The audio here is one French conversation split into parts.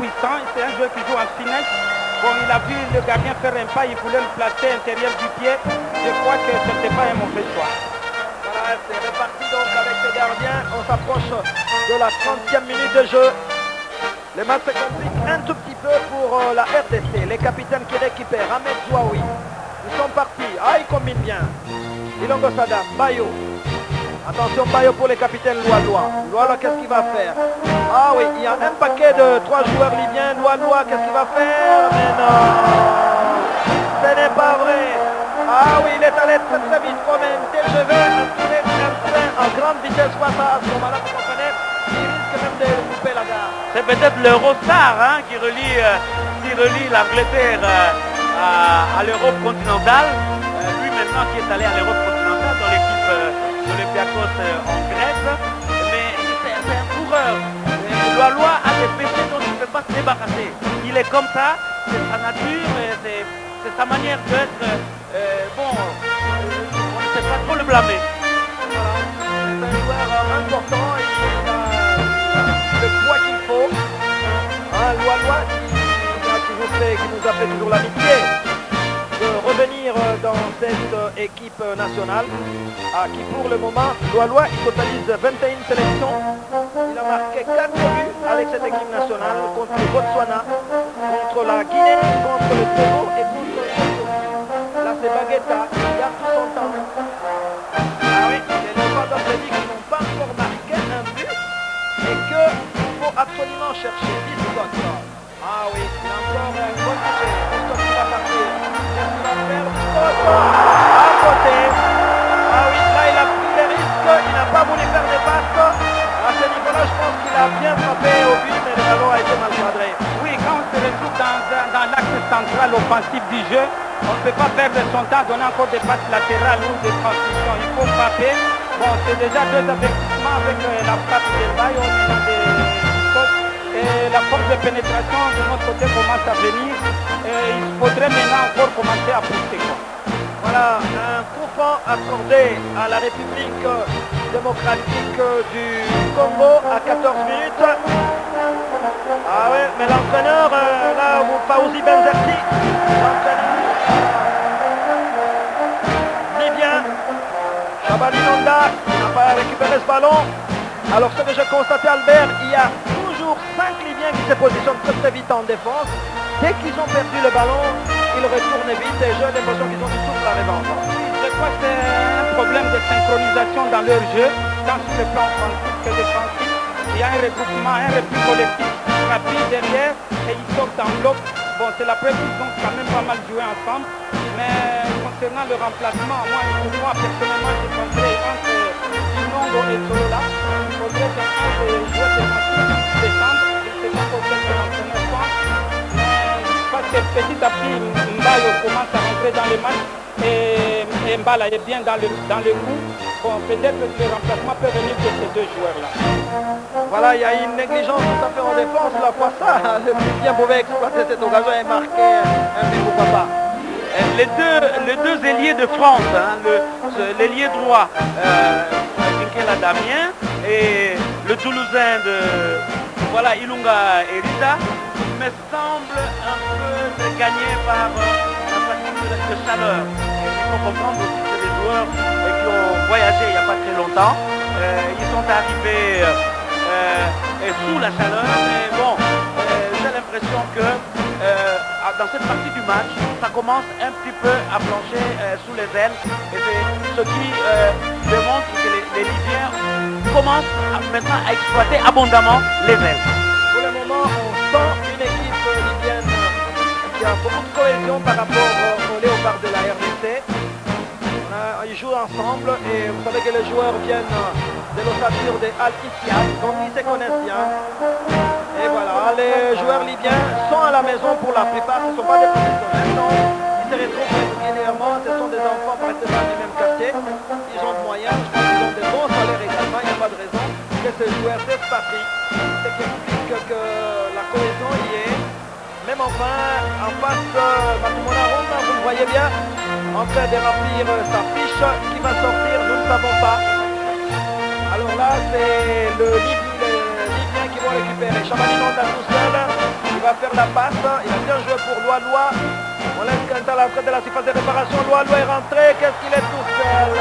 puissant, c'est un joueur qui joue en finesse. Bon, il a vu le gardien faire un pas, il voulait le placer à l'intérieur du pied. Je crois que ce n'était pas un mauvais choix. Voilà, c'est reparti donc avec le gardien. On s'approche de la 30e minute de jeu. Le match se complique un tout petit peu pour la RDC. Les capitaines qui récupèrent Ahmed Zouaoui. Ils sont partis. Ah, ils combinent bien. Ilongo Sadam, Bayo. Attention Bayo pour les capitaines Loa. Loa, qu'est-ce qu'il va faire? Ah oui, il y a un paquet de 3 joueurs libyens. Loa, qu'est-ce qu'il va faire? Mais non, ce n'est pas vrai. Ah oui, il est allé très très vite quand même. TGV a tiré un train en grande vitesse face à ce moment-là, vous comprenez? Il risque même de couper la gare. C'est peut-être l'Eurostar hein, qui relie l'Angleterre à l'Europe continentale. Lui maintenant qui est allé à l'Europe continentale dans l'équipe d'Olympiakos en Grèce. Mais c'est un coureur. Loa a des péchés dont il ne peut pas se débarrasser. Il est comme ça, c'est sa nature, c'est sa manière d'être. Bon, on ne sait pas trop le blâmer. Voilà. C'est un joueur important, il a le poids qu'il faut. Loa qui nous a fait toujours l'amitié de revenir dans cette équipe nationale qui pour le moment, Loa il totalise 21 sélections. Il a marqué 4 buts avec cette équipe nationale contre le Botswana, contre la Guinée, contre le Togo et contre l'Éthiopie. Là c'est Baguetta, il garde tout son temps. Ah oui, les Leopards d'Afrique qui n'ont pas encore marqué un but et qu'il faut absolument chercher. Ah oui, il a encore un bon touché. Christophe qui va partir. Qu'est-ce qu'il va faire? À côté. Ah oui, là il a pris les risques. Il n'a pas voulu faire des passes. À ce niveau-là, je pense qu'il a bien frappé au but, mais le ballon a été mal cadré. Oui, quand on se retrouve dans l'axe central offensif du jeu, on ne peut pas perdre son temps à donner encore des passes latérales ou des transitions. Il faut frapper. Bon, c'est déjà 2 avertissements avec la frappe de Bayo. Et la force de pénétration de notre côté commence à venir. Et il faudrait maintenant encore commencer à pousser. Voilà, un coup franc accordé à la République démocratique du Congo à 14 minutes. Ah ouais, mais l'entraîneur, là, Fawzi Benzerti, l'entraîneur libyen, Chabani Nonda, qui n'a pas récupéré ce ballon. Alors ce que j'ai constaté, Albert, il y a toujours 5 Libyens qui se positionnent très très vite en défense. Dès qu'ils ont perdu le ballon, ils retournent vite et j'ai l'impression qu'ils ont du souffle à revendre. Je crois que c'est un problème de synchronisation dans leur jeu, tant sur le plan offensif que défensif. Il y a un regroupement, un repli collectif rapide derrière et ils sortent en bloc. Bon, c'est la preuve qu'ils ont quand même pas mal joué ensemble. Mais concernant le remplacement, moi personnellement, j'ai pensé entre Ilongo et Solola. Il faudrait qu'un des joueurs défensifs descendent. Je ne sais pas pourquoi l'entraîneur pense. Parce que petit à petit, Mbayo commence à rentrer dans le match et Mbala est bien dans le coup. Bon, peut-être que le remplacement peut venir de ces 2 joueurs-là. Voilà, il y a une négligence tout à fait en défense, la fois ça. Le Libyen pouvait exploiter cette occasion et marquer un but pour papa. Les deux ailiers de France, hein, l'ailier droit, Kinkela Damien, et le Toulousain de Ilunga Erita, me semble un peu gagné par la fatigue de chaleur. Il faut comprendre aussi que les joueurs qui ont voyagé il n'y a pas très longtemps, ils sont arrivés sous la chaleur, mais bon, j'ai l'impression que dans cette partie du match, ça commence un petit peu à plancher sous les ailes, et c'est ce qui démontre que les Libyens commencent maintenant à exploiter abondamment les ailes. Pour le moment, on sent une équipe libyenne qui a beaucoup de cohésion par rapport aux léopards de la RDC. Ils jouent ensemble et vous savez que les joueurs viennent de l'ossature de Al-Ittihad, donc ils se connaissent bien. Et voilà, les joueurs libyens sont à la maison pour la plupart, ce ne sont pas des professionnels, donc ils se retrouvent régulièrement, ce sont des enfants pratiquement du même quartier, ils ont de moyens, je pense qu'ils ont des bons salaires également, il n'y a pas de raison que ces joueurs s'expatrient, ce qui explique que la cohésion y est. Même enfin, en face de Matumona Ronda, vous le voyez bien, en train de remplir sa fiche qui va sortir, nous ne savons pas. Alors là, c'est le Libyen qui va récupérer. Chabani Nonda tout seul, il va faire la passe. Il a bien joué pour Loa. On laisse Quentin à l'entrée de la surface de réparation. Loa est rentré. Qu'est-ce qu'il est tout seul,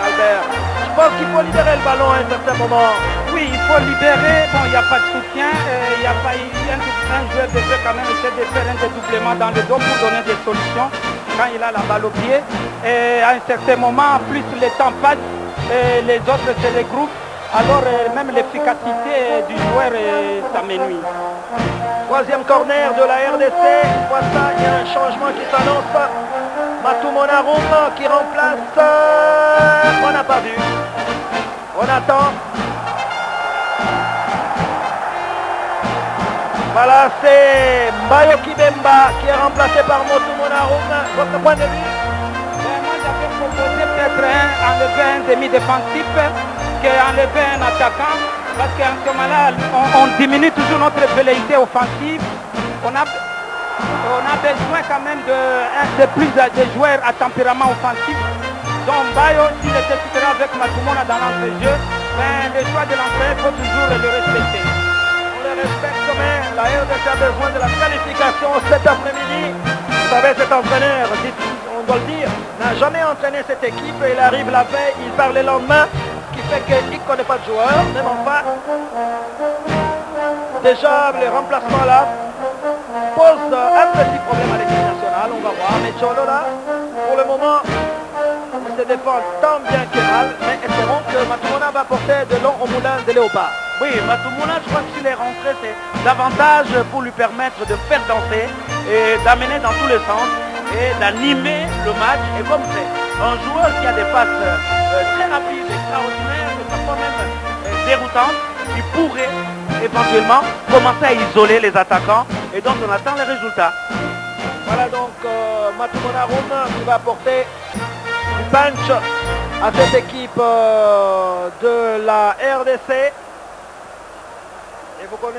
Albert? Je pense qu'il faut libérer le ballon à un certain moment. Oui, il faut libérer. Bon, il n'y a pas de soutien. Il n'y a pas eu un joueur de jeu quand même essayer de faire un dédoublement dans le dos pour donner des solutions quand il a la balle au pied. Et à un certain moment, plus le temps passe, les autres se regroupent. Alors même l'efficacité du joueur s'amenuise. Troisième corner de la RDC. Une fois ça, il y a un changement qui s'annonce. Matou Monaroum qui remplace. On n'a pas vu. On attend. Voilà, c'est Mbayo Kibemba qui est remplacé par Matou Monaroum. Votre point de vue? Moi j'avais proposé peut-être enlever un demi-défensif qu'enlever un attaquant. Parce qu'en ce moment-là, on diminue toujours notre velléité offensive. On a besoin quand même de plus de joueurs à tempérament offensif. Donc Bayo, s'il était titulaire avec Matoumona dans l'entrejeu, le choix de l'entraîneur, il faut toujours le respecter. On le respecte, mais la RDC a besoin de la qualification cet après-midi. Vous savez, cet entraîneur, on doit le dire, n'a jamais entraîné cette équipe. Il arrive la veille, il part le lendemain, ce qui fait qu'il ne connaît pas de joueurs, même enfin. Déjà, les remplacements là posent un petit problème à l'équipe nationale, on va voir. Mais Cholo là, pour le moment, il se défend tant bien que mal, mais espérons que Matoumona va porter de long au moulin de Léopard. Oui, Matoumona, je crois que s'il est rentré, c'est davantage pour lui permettre de faire danser et d'amener dans tous les sens et d'animer le match. Et comme c'est un joueur qui a des passes très rapides, extraordinaires, et parfois même déroutantes, il pourrait éventuellement commencer à isoler les attaquants et donc on attend les résultats. Voilà donc Matou Monaroum qui va apporter du punch à cette équipe de la RDC. Et vous connaissez